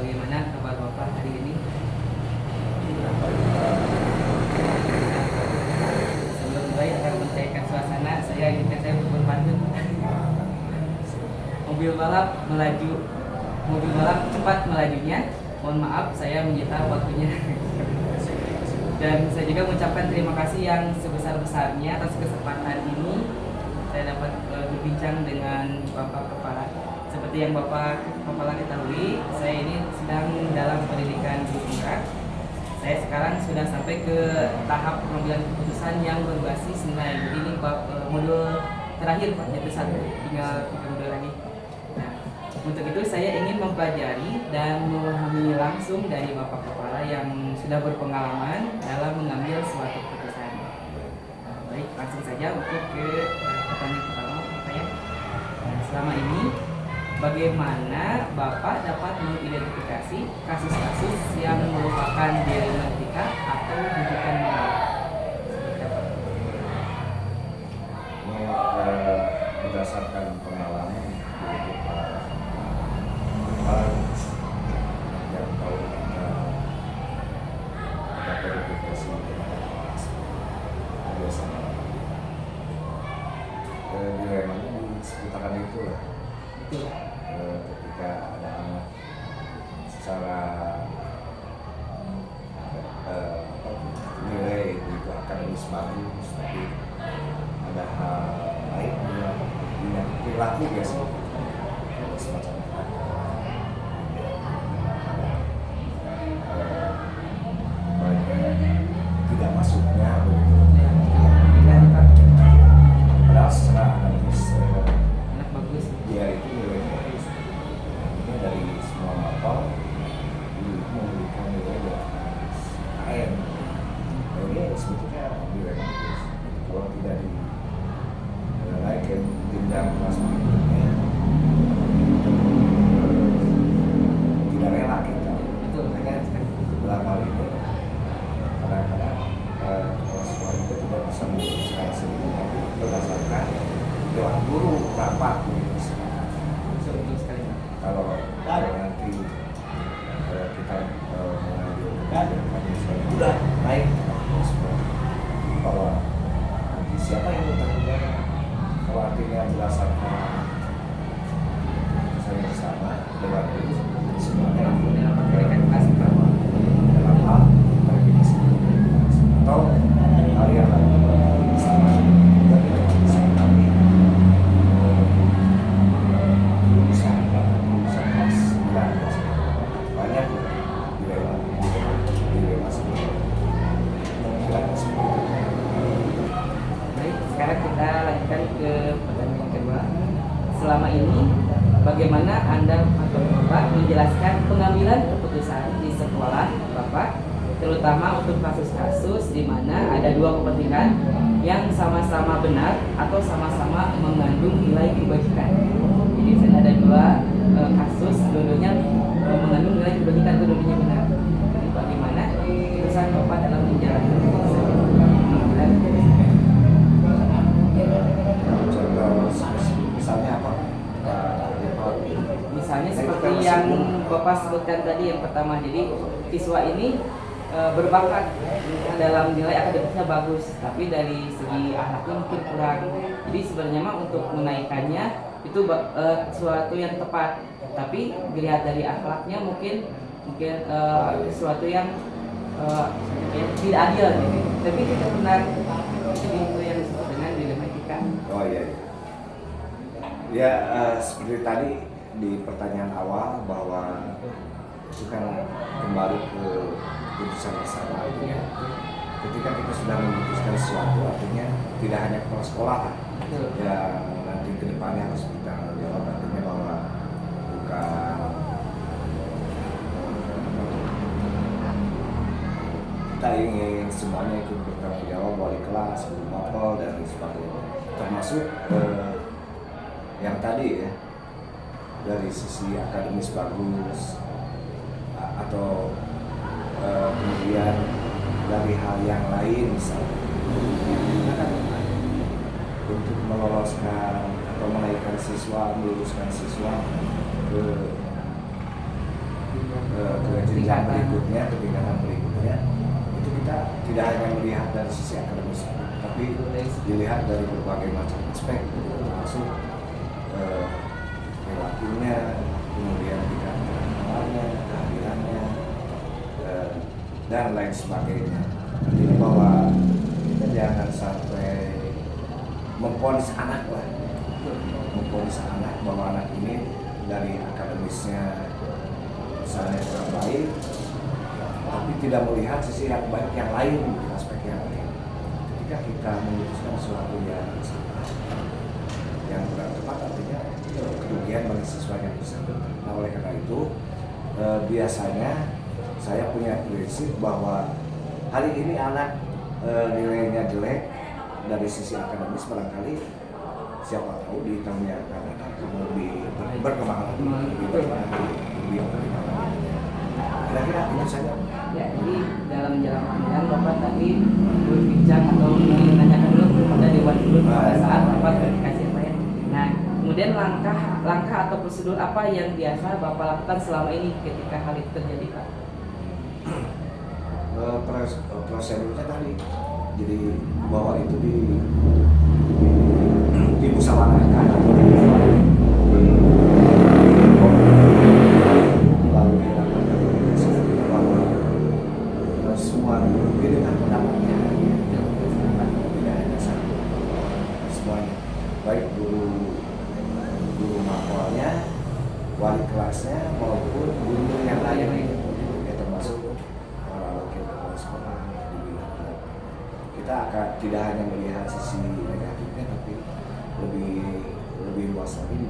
Bagaimana kabar Bapak hari ini? Sebelum mulai akan mencairkan suasana, saya izinkan saya untuk berpantun. Mobil balap cepat melajunya. Mohon maaf saya menyita waktunya. Dan saya juga mengucapkan terima kasih yang sebesar-besarnya atas kesempatan ini saya dapat berbincang dengan Bapak Kepala. Seperti yang Bapak Kepala ketahui, saya ini sedang dalam pendidikan doktorat. Saya sekarang sudah sampai ke tahap pengambilan keputusan yang berbasis nilai. Jadi ini modul terakhir Pak, jadi tinggal 3 modul lagi. Nah, untuk itu saya ingin mempelajari dan memahami langsung dari Bapak Kepala yang sudah berpengalaman dalam mengambil suatu keputusan. Baik, langsung saja untuk ke pertanyaan pertama Bapak ya. Nah, selama ini bagaimana Bapak dapat mengidentifikasi kasus-kasus yang merupakan dialektika atau rujukan moral? Berdasarkan pengalaman yang tahu ada verifikasi biasanya dilemanya di seputaran itu lah. Betul. Ketika ada anak secara nilai itu akademis bagus, tapi ada hal lain yang perilaku biasanya semacam tidak masuknya padahal secara akademis Anak bagus. dia itu nilai bagus. Ini dari semua mapel itu memberikan nilai di atas KM. Ini sebetulnya nilai bagus. Kalau tidak di nilai ke jenjang kelas berikutnya tidak rela kita. Betul. Dalam hal ini kadang-kadang kelas sekolah itu tidak bisa memutuskan sendiri, tapi berdasarkan dewan guru rapat Betul sekali. kalau nanti kita mengambil udah naik bahwa nanti siapa yang bertanggung jawab kalau artinya berdasarkan saya bersama dewan guru semuanya Dalam memberikan kelas dalam hal verifikasi atau hal yang lain sama dari kami lulusan kelas 9 banyak dilema seperti Baik, sekarang kita lanjutkan ke pertanyaan kedua. Selama ini, bagaimana Anda atau Bapak menjelaskan pengambilan keputusan di sekolah Bapak, terutama untuk kasus-kasus di mana ada dua kepentingan yang sama-sama benar atau sama-sama mengandung nilai kebajikan. Jadi ada dua kasus, dua-duanya mengandung nilai kebajikan, dua-duanya benar. Jadi bagaimana keputusan Bapak dalam menjalankan keputusan pengambilan keputusan? contoh misalnya apa Misalnya seperti yang Bapak sebutkan tadi yang pertama, jadi siswa ini berbakat dalam nilai akademiknya bagus, tapi dari segi akhlaknya mungkin kurang. Jadi sebenarnya mah untuk menaikkannya itu sesuatu yang tepat, tapi dilihat dari akhlaknya mungkin sesuatu yang tidak adil gitu. Tapi tidak benar. Jadi itu yang disebut dengan dilematika. oh iya ya seperti tadi di pertanyaan awal bahwa itu kan kembali ke keputusan bersama. Ketika kita sudah memutuskan sesuatu, artinya tidak hanya kepala sekolah yang nanti kedepannya harus bertanggung jawab, artinya bahwa bukan kita ingin semuanya ikut bertanggung jawab, wali kelas, guru mapel dan lain sebagainya, termasuk yang tadi ya, dari sisi akademis bagus atau kemudian dari hal yang lain misalnya untuk meloloskan atau menaikkan siswa, meluluskan siswa ke jenjang berikutnya, ketingkatan berikutnya itu kita tidak hanya melihat dari sisi akademis, tapi dilihat dari berbagai macam aspek, termasuk perilakunya, kemudian tingkat kenalannya, kehadirannya, dan lain sebagainya. Artinya bahwa kita jangan sampai memponis anak lah, memponis anak bahwa anak ini dari akademisnya misalnya kurang baik, tapi tidak melihat sisi yang baik yang lain, aspek yang lain. Ketika kita memutuskan sesuatu yang salah, yang kurang tepat, artinya kerugian bagi siswa yang bersangkutan. Nah, oleh karena itu biasanya saya punya prinsip bahwa hari ini anak nilainya jelek dari sisi akademis, barangkali siapa tahu di tahun yang akan datang kamu lebih berkembang lagi, lebih baik lagi, lebih optimal lagi. Kira-kira itu saja. Ya, jadi dalam jalan pemilihan Bapak tadi berbincang atau menanyakan dulu kepada Dewan dulu pada saat Bapak verifikasi apa ya. Nah, kemudian langkah atau prosedur apa yang biasa Bapak lakukan selama ini ketika hal itu terjadi, Pak? Prosedurnya tadi, jadi bahwa itu dimusyawarahkan atau lalu dilakukan bahwa semua dengan pendapatnya, tidak hanya satu, semuanya, baik guru mapolnya, wali kelasnya maupun guru yang lain, ya termasuk para wakil kepala sekolah. Kita akan tidak hanya melihat sisi negatifnya, tapi lebih luas lagi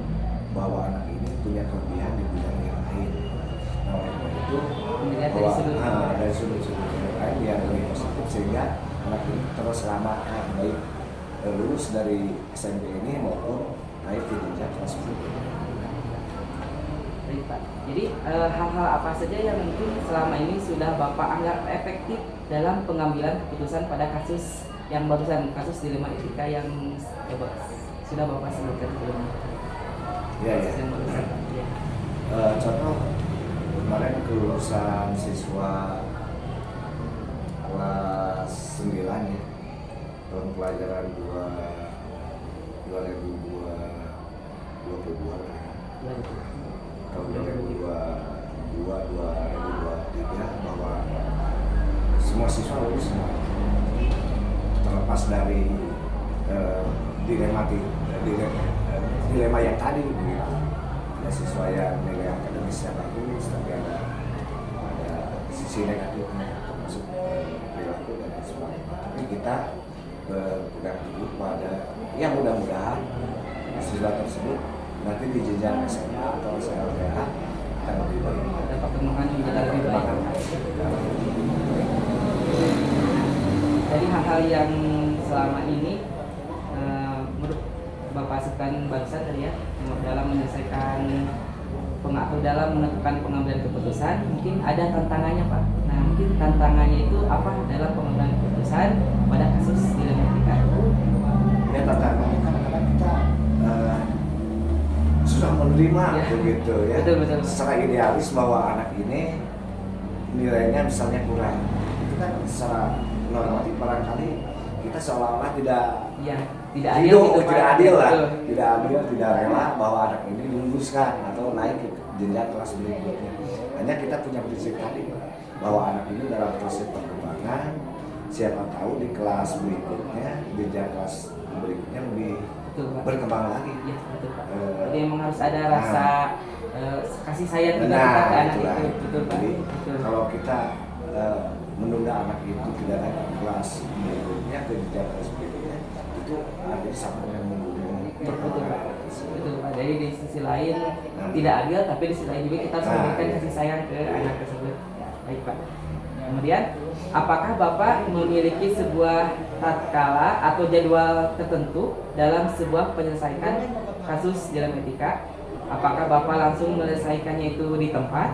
bahwa anak ini punya kelebihan di bidang yang lain. Nah, oleh karena itu bahwa dari sudut-sudut yang lain yang lebih positif, sehingga anak ini terus selamatkan, baik lulus dari SMP ini maupun naik ke jenjang kelas berikutnya. Baik, Pak. Jadi hal-hal apa saja yang mungkin selama ini sudah Bapak anggap efektif dalam pengambilan keputusan pada kasus yang barusan, kasus dilema etika yang sudah Bapak sebutkan sebelumnya? Ya. Yang barusan, ya. Contoh kemarin kelulusan siswa kelas 9 ya, tahun pelajaran 2022 tahun 2022-2023 bahwa semua siswa lulus semua, terlepas dari dilema yang tadi begitu. Ada siswa yang nilai akademisnya bagus, tapi ada sisi negatifnya, termasuk perilaku dan sebagainya. Tapi kita berpegang teguh pada yang mudah-mudahan siswa tersebut nanti di jenjang SMA atau SLTA akan lebih baik. Ada perkembangan yang lebih baik. Jadi hal-hal yang selama ini menurut Bapak sebutkan barusan tadi ya, dalam menyelesaikan atau dalam menentukan pengambilan keputusan, mungkin ada tantangannya, Pak. Nah, mungkin tantangannya itu apa dalam pengambilan keputusan pada kasus dilema etika? Ya, tantangannya kadang-kadang kita sudah menerima ya, begitu ya. Betul. Secara idealis bahwa anak ini nilainya misalnya kurang, itu kan secara normatif barangkali kita seolah-olah tidak adil, tidak adil lah, tidak adil, tidak rela bahwa anak ini diluluskan atau naik ke jenjang kelas berikutnya. Hanya kita punya prinsip tadi bahwa anak ini dalam proses perkembangan, siapa tahu di kelas berikutnya, jenjang kelas berikutnya lebih berkembang lagi. Ya, betul, Pak. Jadi memang harus ada rasa kasih sayang juga kita ke anak itu. Betul, Pak. Jadi betul. Kalau kita menunda anak itu tidak naik ke kelas berikutnya, ke jenjang kelas berikutnya, itu artinya sama dengan membunuh perkembangan. Betul, Pak. Jadi di sisi lain tidak adil, tapi di sisi lain juga kita harus memberikan kasih sayang ke anak tersebut. Baik, Pak. Kemudian, apakah Bapak memiliki sebuah tatkala atau jadwal tertentu dalam sebuah penyelesaian kasus dilema etika? Apakah Bapak langsung menyelesaikannya itu di tempat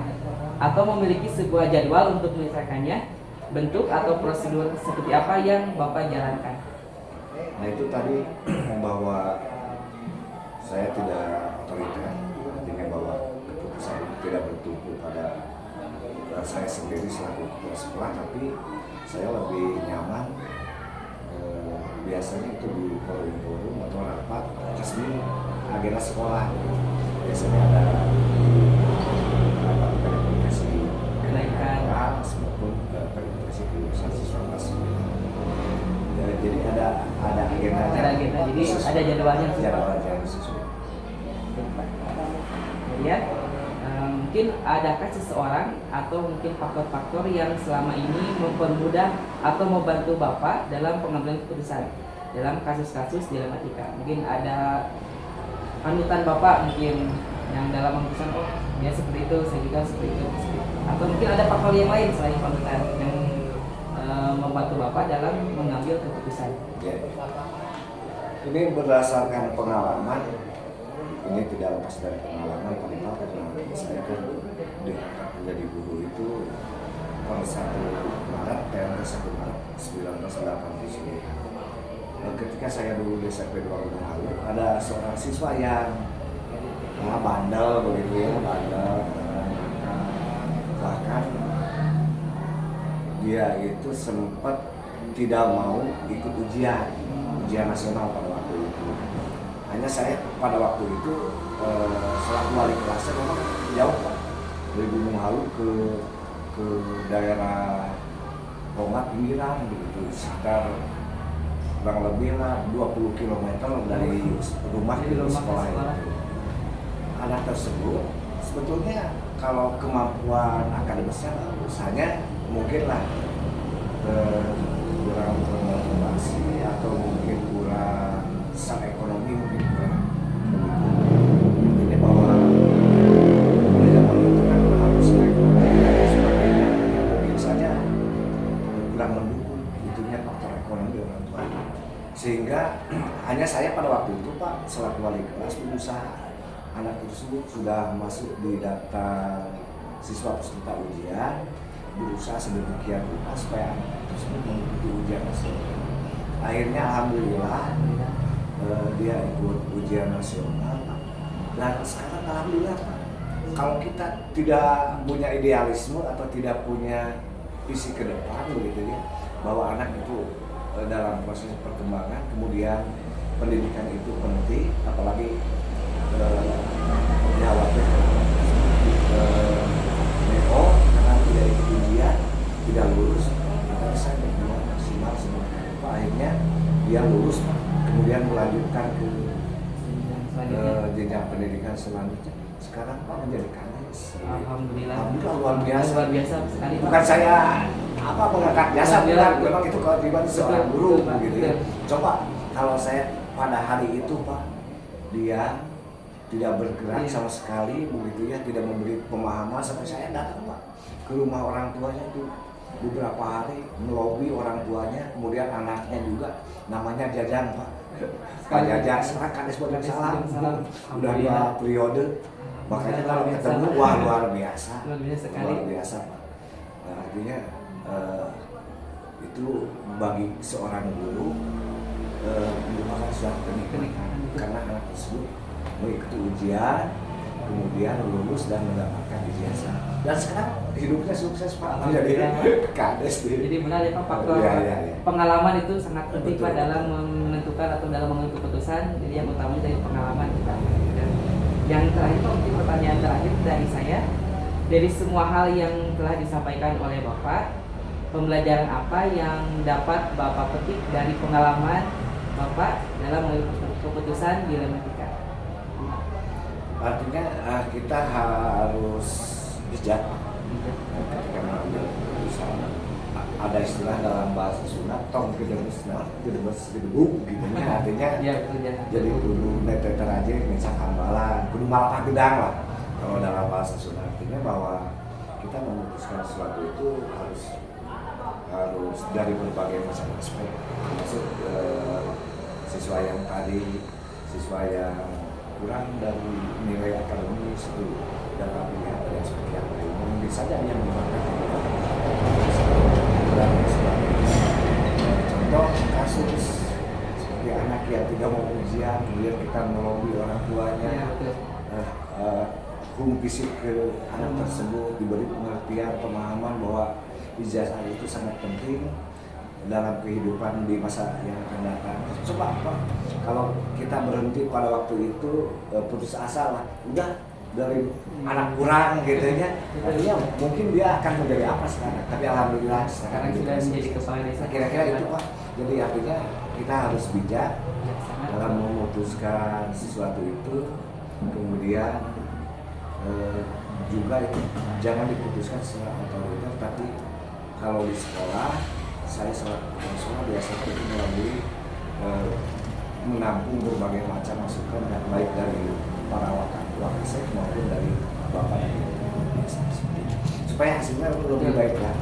atau memiliki sebuah jadwal untuk menyelesaikannya? Bentuk atau prosedur seperti apa yang Bapak jalankan? Nah, itu tadi bahwa saya tidak otoriter, artinya bahwa keputusan tidak bertumpu pada saya sendiri selaku kepala sekolah, tapi saya lebih nyaman biasanya itu di forum-forum atau rapat resmi agenda sekolah. Biasanya ada verifikasi Kenaikan. maupun verifikasi kelulusan siswa kelas 9. Jadi ada agenda. Jadi ada jadwalnya. Jadwalnya sesuai. Kemudian mungkin adakah seseorang atau mungkin faktor-faktor yang selama ini mempermudah atau membantu Bapak dalam pengambilan keputusan dalam kasus-kasus dilematika? Mungkin ada panutan Bapak mungkin yang dalam memutuskan, oh ya seperti itu, saya juga seperti itu. Atau mungkin ada faktor yang lain selain panutan yang membantu Bapak dalam mengambil keputusan. Ya. Ini berdasarkan pengalaman. Ini tidak lepas dari pengalaman karena saya kan diangkat menjadi guru itu per 1 Maret, PMK 1 Maret 1989. Ketika saya dulu di SMP 2 Gunung Halu, ada seorang siswa yang bandel begitu ya, bandel, bahkan dia itu sempat tidak mau ikut ujian nasional pada waktu itu. Hanya saya pada waktu itu selaku wali kelasnya memang jauh Pak, dari Gunung Halu ke daerah Pongat pinggiran begitu, sekitar kurang lebih lah 20 km dari rumah ke sekolah itu. Anak tersebut sebetulnya kalau kemampuan akademisnya bagus, hanya mungkinlah kurang termotivasi atau mungkin kurang secara ekonomi mungkin kurang begitu. Ini bahwa belajar menentukan harus naik dan sebagainya, mungkin saja kurang mendukung itunya faktor ekonomi orang tua. Sehingga hanya saya pada waktu itu Pak selaku wali kelas berusaha anak tersebut sudah masuk di daftar siswa peserta ujian, berusaha sedemikian rupa supaya anak tersebut mengikuti ujian nasional. Akhirnya alhamdulillah dia ikut ujian nasional dan sekarang alhamdulillah Pak, kalau kita tidak punya idealisme atau tidak punya visi ke depan begitu ya, bahwa anak itu dalam proses perkembangan, kemudian pendidikan itu penting, apalagi jawabnya NEO karena tidak ikut ujian, tidak lulus, kita bisa berjuang maksimal semuanya. Akhirnya dia lulus, kemudian melanjutkan ke jenjang pendidikan selanjutnya. Sekarang Pak menjadi KNS. Alhamdulillah. Alhamdulillah luar biasa. Luar biasa sekali. Bukan saya mengangkat jasa, bukan, memang itu kewajiban seorang guru begitu ya. Coba kalau saya pada hari itu Pak, dia tidak bergerak sama sekali begitu ya, tidak memberi pemahaman, sampai saya datang Pak ke rumah orang tuanya itu beberapa hari melobi orang tuanya, kemudian anaknya juga namanya Jajang Pak. Pak Jajang sekarang Kades Bodong Salam, udah 2 periode, makanya kalau ketemu wah luar biasa Pak. Nah, artinya itu bagi seorang guru merupakan suatu kenikmatan karena anak tersebut mengikuti ujian, kemudian lulus dan mendapatkan ijazah. Dan sekarang hidupnya sukses Pak, menjadi Kades. Jadi benar ya Pak, faktor pengalaman itu sangat penting Pak dalam menentukan atau dalam mengambil keputusan. Jadi yang utama dari pengalaman kita. Dan yang terakhir Pak, mungkin pertanyaan terakhir dari saya, dari semua hal yang telah disampaikan oleh Bapak, pembelajaran apa yang dapat Bapak petik dari pengalaman Bapak dalam mengambil keputusan dilematika? Artinya kita harus bijak ketika mengambil keputusan. Ada istilah dalam bahasa Sunda, tong gedebesna, gedebuk gitu ya. Artinya jadi kudu neteter aja misal hambalan, kudu malapah gedang lah. Kalau dalam bahasa Sunda artinya bahwa kita memutuskan sesuatu itu harus dari berbagai macam aspek, termasuk siswa yang tadi, siswa yang kurang dari nilai akademis itu dapat dilihat dari seperti apa ini. Mungkin saja yang menyebabkan dan sebagainya. Contoh kasus seperti anak yang tidak mau ujian, kemudian kita melobi orang tuanya, hukum fisik ke anak tersebut, diberi pengertian, pemahaman bahwa ijazah itu sangat penting dalam kehidupan di masa yang akan datang. Coba apa? Kalau kita berhenti pada waktu itu putus asa lah, udah dari anak kurang gitu ya. Artinya mungkin dia akan menjadi apa sekarang? Tapi alhamdulillah Sekarang sudah menjadi kepala desa. Kira-kira itu Pak. Jadi artinya kita harus bijak dalam memutuskan sesuatu itu, kemudian juga itu jangan diputuskan secara otoriter, tapi kalau di sekolah saya selaku kepala sekolah biasanya itu melalui menampung berbagai macam masukan dan baik dari para wakil maupun dari bapak dan ibu supaya hasilnya lebih baik lah.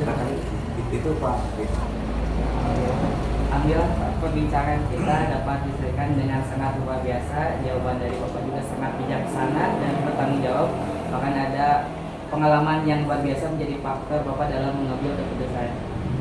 Nah, itu Pak. Alhamdulillah perbincangan kita dapat diselesaikan dengan sangat luar biasa. Jawaban dari Bapak juga sangat bijaksana dan bertanggung jawab. Bahkan ada pengalaman yang luar biasa menjadi faktor Bapak dalam mengambil keputusan.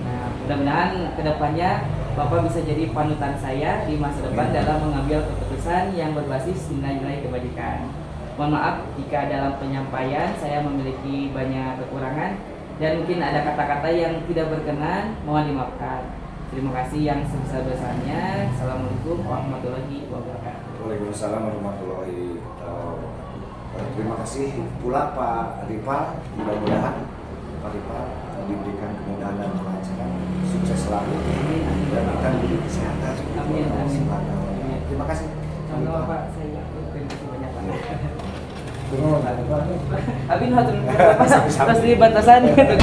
Nah, mudah-mudahan kedepannya Bapak bisa jadi panutan saya di masa depan dalam mengambil keputusan yang berbasis nilai-nilai kebajikan. Mohon maaf jika dalam penyampaian saya memiliki banyak kekurangan dan mungkin ada kata-kata yang tidak berkenan, mohon dimaafkan. Terima kasih yang sebesar-besarnya. Assalamualaikum warahmatullahi wabarakatuh. Waalaikumsalam warahmatullahi wabarakatuh. Terima kasih pula Pak Rifa. Mudah-mudahan Pak Rifa diberikan kemudahan dan kelancaran, sukses selalu dan kita diberi kesehatan. Amin, amin. Terima kasih. Sama Pak, saya terima kasih banyak Pak. Tunggu, Pak. Abi nuhun terus di batasan gitu.